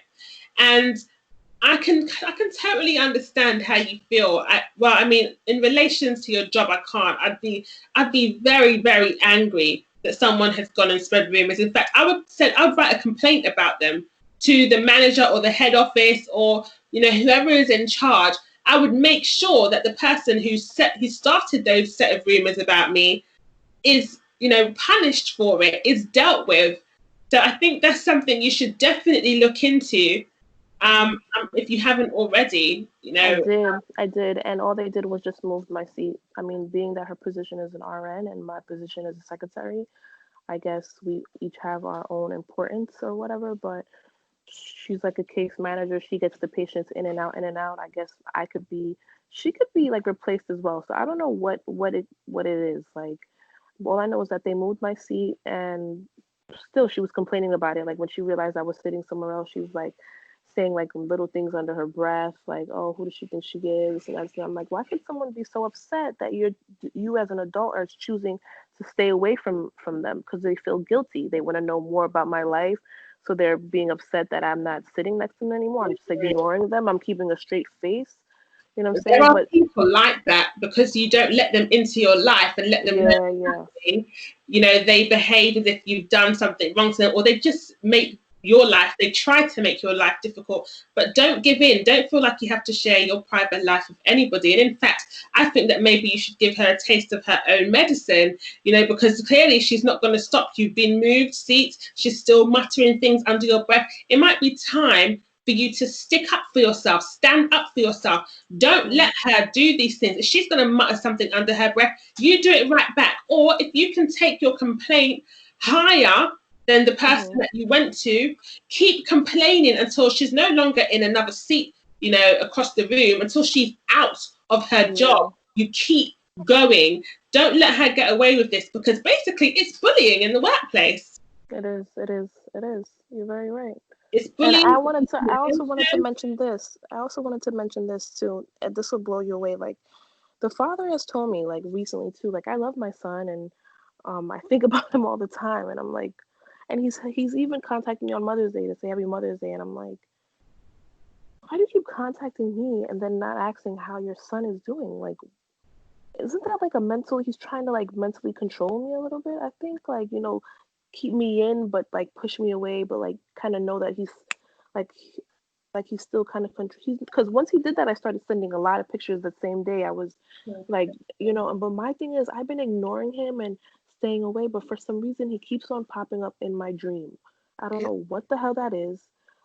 And I can totally understand how you feel. I mean, in relation to your job, I can't. I'd be very, very angry that someone has gone and spread rumors. In fact, I'd write a complaint about them to the manager or the head office or, you know, whoever is in charge. I would make sure that the person who started those set of rumors about me is, you know, punished for it, is dealt with. So I think that's something you should definitely look into. If you haven't already, you know. I did, and all they did was just move my seat. I mean, being that her position is an RN and my position is a secretary, I guess we each have our own importance or whatever, but she's like a case manager. She gets the patients in and out, in and out. I guess she could be like replaced as well. So I don't know what it is. Like, all I know is that they moved my seat, and still she was complaining about it. Like when she realized I was sitting somewhere else, she was like saying like little things under her breath, like, oh, who does she think she is? And I'm like, why could someone be so upset that you as an adult are choosing to stay away from them because they feel guilty? They want to know more about my life, so they're being upset that I'm not sitting next to them anymore. I'm just ignoring them. I'm keeping a straight face. You know what I'm saying? There are people like that because you don't let them into your life and let them know something. You know, they behave as if you've done something wrong to them, or they just make they try to make your life difficult. But don't give in. Don't feel like you have to share your private life with anybody. And in fact, I think that maybe you should give her a taste of her own medicine, you know, because clearly she's not going to stop. You've been moved seats. She's still muttering things under your breath. It might be time for you to stick up for yourself, stand up for yourself. Don't let her do these things. If she's going to mutter something under her breath, you do it right back. Or if you can take your complaint higher than the person that you went to, keep complaining until she's no longer in another seat, you know, across the room, until she's out of her job. You keep going. Don't let her get away with this, because basically it's bullying in the workplace. It is. You're very right. It's bullying. And I also wanted to mention this too, and this will blow you away. Like, the father has told me, like, recently too, like, I love my son, and I think about him all the time, and I'm like, and he's even contacting me on Mother's Day to say Happy Mother's Day, and I'm like, why do you keep contacting me and then not asking how your son is doing? Like, isn't that like he's trying to like mentally control me a little bit? I think, like, you know, keep me in, but like push me away, but like kind of know that he's like like he's still kind of because once he did that, I started sending a lot of pictures the same day. I was like, but my thing is, I've been ignoring him and staying away, but for some reason he keeps on popping up in my dream. I don't know what the hell that is.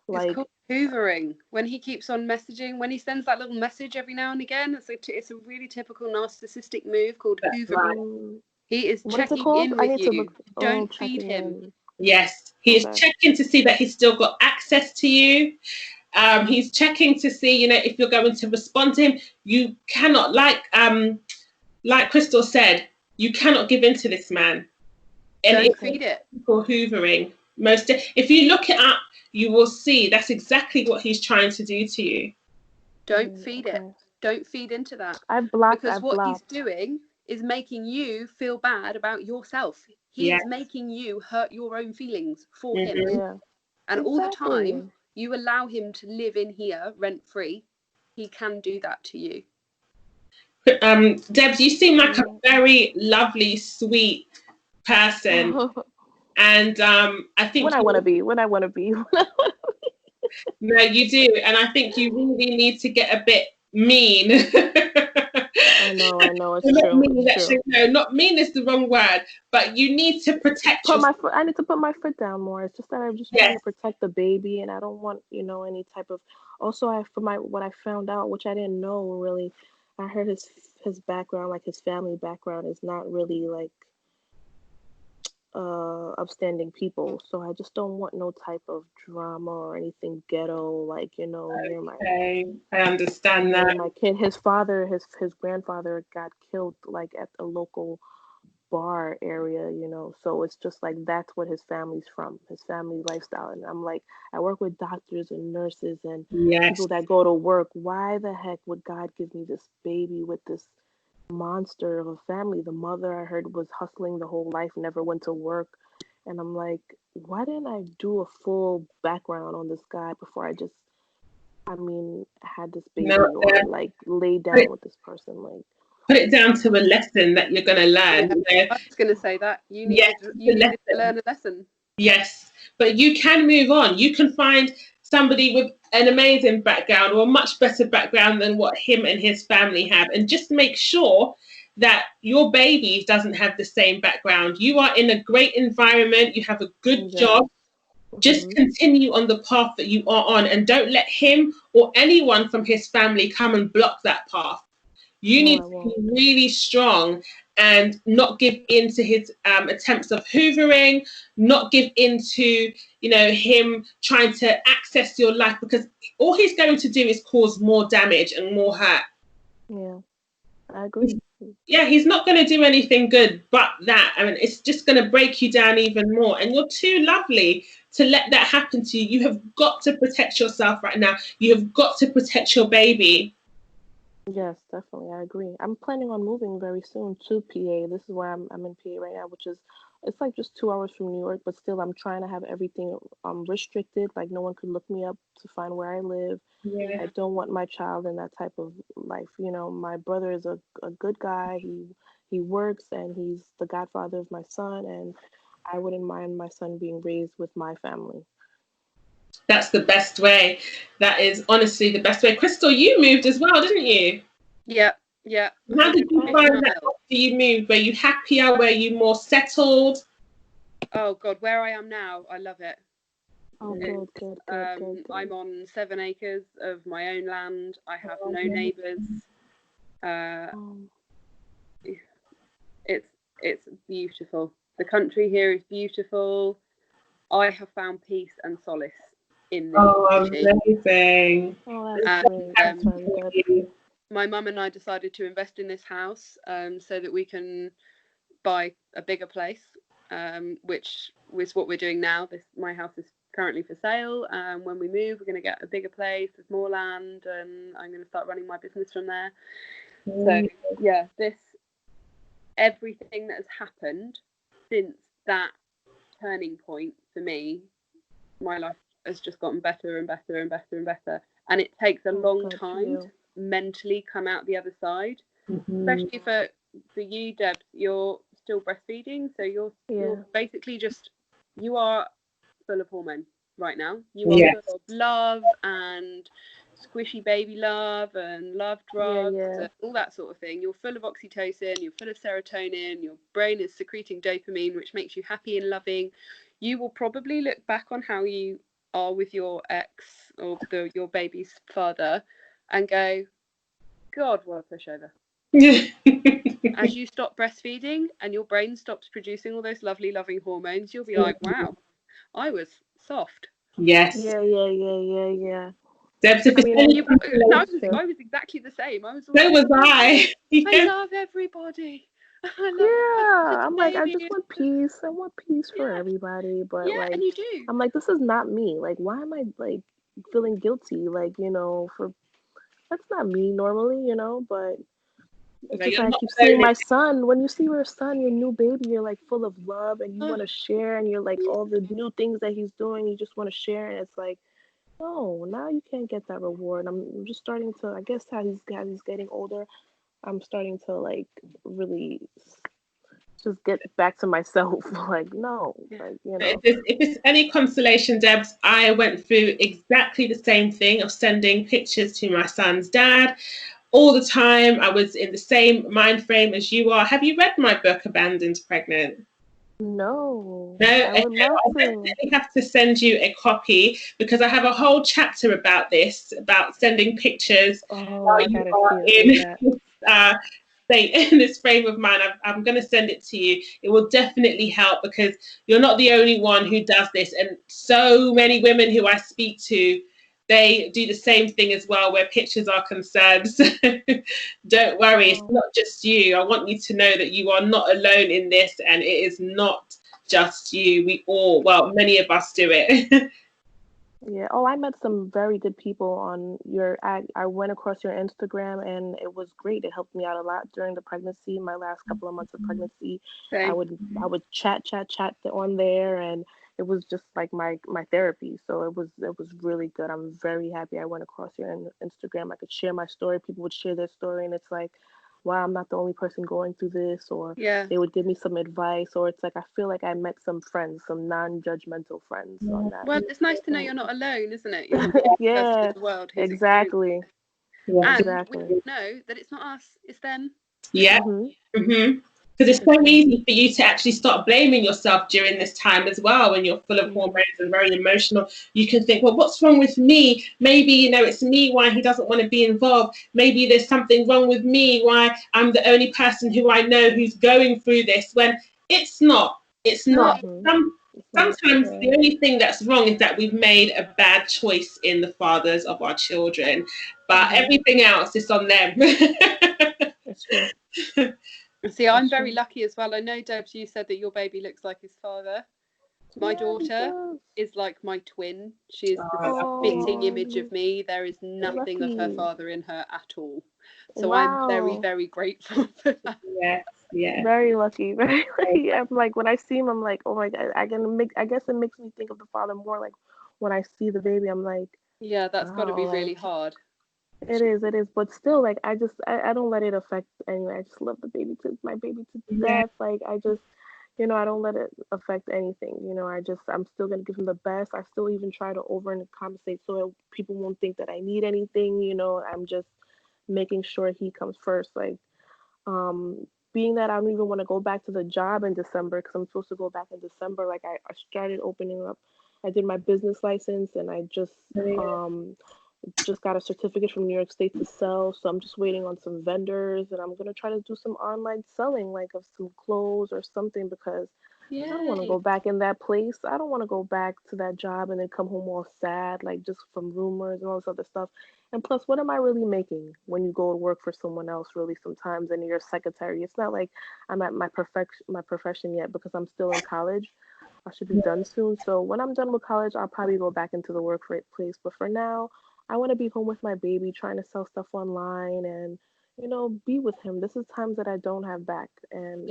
Like, it's called hoovering. When he keeps on messaging, when he sends that little message every now and again, it's a really typical narcissistic move called hoovering. He is checking in with you. Don't feed him. Yes, he is checking to see that he's still got access to you. He's checking to see, if you're going to respond to him. You cannot, like Kristelle said, you cannot give in to this man. And don't feed it. For hoovering. If you look it up, you will see that's exactly what he's trying to do to you. Don't feed it. Don't feed into that. Because what he's doing is making you feel bad about yourself. He is making you hurt your own feelings for him. Yeah. And all the time you allow him to live in here rent free, he can do that to you. Debz, you seem like a very lovely, sweet person. And I think when I want to be. No, you do. And I think you really need to get a bit mean. I know, it's true. No, not mean is the wrong word, but you need to protect yourself. I need to put my foot down more. It's just that I'm just trying to protect the baby, and I don't want, any type of. Also, what I found out, which I didn't know really, I heard his background, like his family background, is not really like upstanding people. So I just don't want no type of drama or anything ghetto, like near my. I understand that. My kid, his father, his grandfather got killed like at a local bar area, so it's just like that's what his family's from, his family lifestyle. And I'm like, I work with doctors and nurses and people that go to work. Why the heck would God give me this baby with this monster of a family? The mother, I heard, was hustling the whole life, never went to work. And I'm like, why didn't I do a full background on this guy before I just had this baby or like lay down with this person? Like, put it down to a lesson that you're going to learn. I was going to say that you needed to learn a lesson. Yes, but you can move on. You can find somebody with an amazing background or a much better background than what him and his family have, and just make sure that your baby doesn't have the same background. You are in a great environment. You have a good job. Just continue on the path that you are on, and don't let him or anyone from his family come and block that path. You need to be really strong and not give in to his attempts of hoovering, not give in to, him trying to access your life, because all he's going to do is cause more damage and more hurt. Yeah, I agree. Yeah, he's not going to do anything good but that. It's just going to break you down even more. And you're too lovely to let that happen to you. You have got to protect yourself right now. You have got to protect your baby. Yes, definitely. I agree. I'm planning on moving very soon to PA. This is where I'm in PA right now, which is, it's like just 2 hours from New York, but still I'm trying to have everything restricted. Like no one could look me up to find where I live. Yeah. I don't want my child in that type of life. My brother is a good guy. He works and he's the godfather of my son, and I wouldn't mind my son being raised with my family. That's the best way. That is honestly the best way. Kristelle, you moved as well, didn't you? Yeah. How did you find that after you moved? Were you happier? Were you more settled? Oh God, where I am now, I love it. Oh, good. I'm on 7 acres of my own land. I have no neighbours. It's beautiful. The country here is beautiful. I have found peace and solace in this. Amazing. That's very good. My mum and I decided to invest in this house so that we can buy a bigger place, which is what we're doing now. My house is currently for sale. When we move, we're going to get a bigger place with more land, and I'm going to start running my business from there. So yeah, everything that has happened since that turning point for me, my life has just gotten better and better and better and better, and it takes a long time to mentally come out the other side. Especially for you, Debz, you're still breastfeeding, so you're basically you are full of hormone. right now. You are full of love and squishy baby love and love drugs and all that sort of thing. You're full of oxytocin, you're full of serotonin, your brain is secreting dopamine, which makes you happy and loving. You will probably look back on how you are with your ex or your baby's father and go, God, what a pushover. As you stop breastfeeding and your brain stops producing all those lovely, loving hormones, you'll be like, wow, I was soft. Yes. Yeah. Debz, I was exactly the same. I was so was I. I love everybody. I'm like, I just want peace. I want peace for everybody. But like, and you do. I'm like, this is not me. Like, why am I like feeling guilty? Like, for that's not me normally, but it's just I keep seeing my son. When you see your son, your new baby, you're like full of love and you want to share, and you're like all the new things that he's doing, you just want to share, and it's like, oh, now you can't get that reward. I'm just starting to, I guess, how he's getting older, I'm starting to like really just get back to myself. Like, no, like, If it's any consolation, Debz, I went through exactly the same thing of sending pictures to my son's dad all the time. I was in the same mind frame as you are. Have you read my book, Abandoned Pregnant? No. I would love to. I definitely have to send you a copy because I have a whole chapter about this, about sending pictures while you are in this frame of mind. I'm going to send it to you. It will definitely help because you're not the only one who does this, and so many women who I speak to, they do the same thing as well, where pictures are concerned. So don't worry, it's not just you. I want you to know that you are not alone in this, and it is not just you. We all, many of us do it. Yeah. Oh, I met some very good people on I went across your Instagram and it was great. It helped me out a lot during the pregnancy, my last couple of months of pregnancy. Okay. I would chat on there, and it was just like my therapy. So it was really good. I'm very happy I went across your Instagram. I could share my story. People would share their story, and it's like, wow, I'm not the only person going through this, or they would give me some advice, or it's like I feel like I met some friends, some non-judgmental friends on that. Well, it's nice to know you're not alone, isn't it? You're not the only person in the world who's exactly. And exactly. we know that it's not us, it's them. Yeah. Because it's so easy for you to actually start blaming yourself during this time as well, when you're full of hormones and very emotional. You can think, well, what's wrong with me? Maybe, it's me, why he doesn't want to be involved. Maybe there's something wrong with me, why I'm the only person who I know who's going through this, when it's not. It's not. Sometimes the only thing that's wrong is that we've made a bad choice in the fathers of our children, but everything else is on them. That's true. See, I'm very lucky as well. I know, Debz, you said that your baby looks like his father. My daughter is like my twin. She is the spitting image of me. There is nothing of her father in her at all. So I'm very, very grateful for that. Yeah. Very lucky. Very lucky. I'm like, when I see him, I'm like, oh my God. I guess it makes me think of the father more. Like when I see the baby, I'm like, yeah, that's got to be really hard. It is, but still, like, I don't let it affect anyway. I just love my baby to death. Like, I just, I don't let it affect anything. I'm still gonna give him the best. I still even try to overcompensate so people won't think that I need anything. I'm just making sure he comes first. Like, being that I don't even want to go back to the job in December because I'm supposed to go back in December. Like, I started opening up. I did my business license, and I just got a certificate from New York State to sell, so I'm just waiting on some vendors, and I'm gonna try to do some online selling, like of some clothes or something, because I don't want to go back in that place. I don't want to go back to that job and then come home all sad, like just from rumors and all this other stuff. And plus, what am I really making when you go to work for someone else? Really, sometimes, and you're a secretary. It's not like I'm at my profession yet because I'm still in college. I should be done soon. So when I'm done with college, I'll probably go back into the workplace. But for now, I want to be home with my baby, trying to sell stuff online and, be with him. This is times that I don't have back. And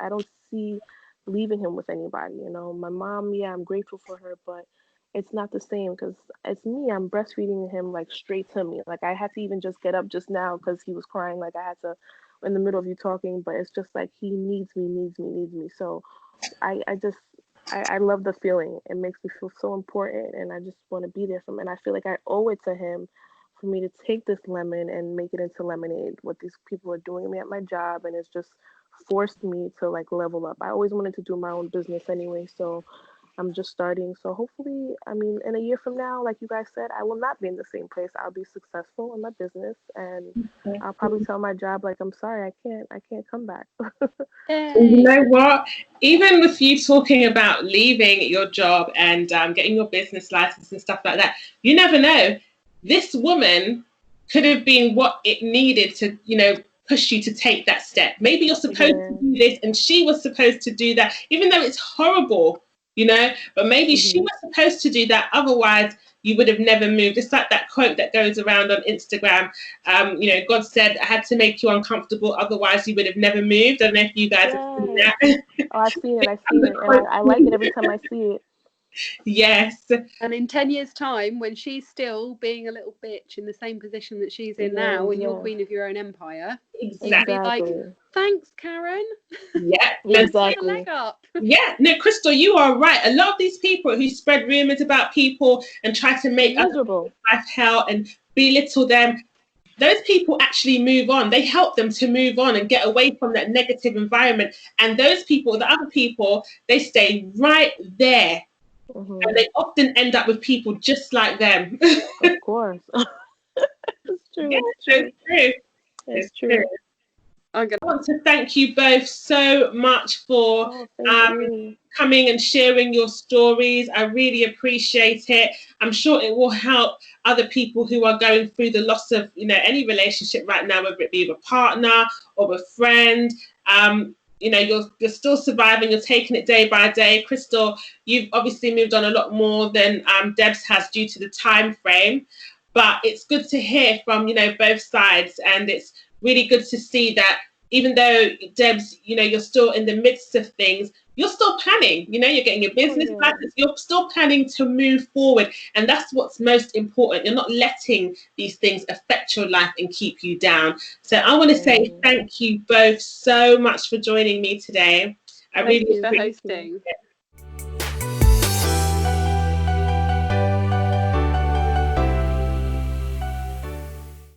I don't see leaving him with anybody. My mom, I'm grateful for her, but it's not the same because it's me. I'm breastfeeding him like straight to me. Like I had to even just get up just now because he was crying. Like I had to in the middle of you talking, but it's just like he needs me. So I I love the feeling. It makes me feel so important, and I just want to be there for him. And I feel like I owe it to him for me to take this lemon and make it into lemonade. What these people are doing to me at my job, and it's just forced me to like level up. I always wanted to do my own business anyway, so I'm just starting. So hopefully, I mean, in a year from now, like you guys said, I will not be in the same place. I'll be successful in my business, and I'll probably tell my job like, I'm sorry, I can't come back. You know what? Even with you talking about leaving your job and getting your business license and stuff like that, you never know. This woman could have been what it needed to, push you to take that step. Maybe you're supposed to do this, and she was supposed to do that, even though it's horrible, but maybe she was supposed to do that. Otherwise, you would have never moved. It's like that quote that goes around on Instagram. God said, I had to make you uncomfortable, otherwise you would have never moved. I don't know if you guys have seen that. Oh, I've seen it. And I like it every time I see it. Yes. And in 10 years' time, when she's still being a little bitch in the same position that she's in now, and you're queen of your own empire, exactly. You'd be like, thanks, Karen. Yeah, exactly. Leg up. Yeah, no, Kristelle, you are right. A lot of these people who spread rumors about people and try to make other people's life hell and belittle them, those people actually move on. They help them to move on and get away from that negative environment. And those people, the other people, they stay right there. And they often end up with people just like them. Of course. It's true. Yeah, it's true. It's true. I want to thank you both so much for coming and sharing your stories. I really appreciate it. I'm sure it will help other people who are going through the loss of, any relationship right now, whether it be with a partner or a friend. You're still surviving. You're taking it day by day. Kristelle, you've obviously moved on a lot more than Debz has due to the time frame. But it's good to hear from, both sides. And it's really good to see that even though, Debz, you're still in the midst of things, you're still planning. You're getting your business license. You're still planning to move forward. And that's what's most important. You're not letting these things affect your life and keep you down. So I want to say thank you both so much for joining me today. I really appreciate it.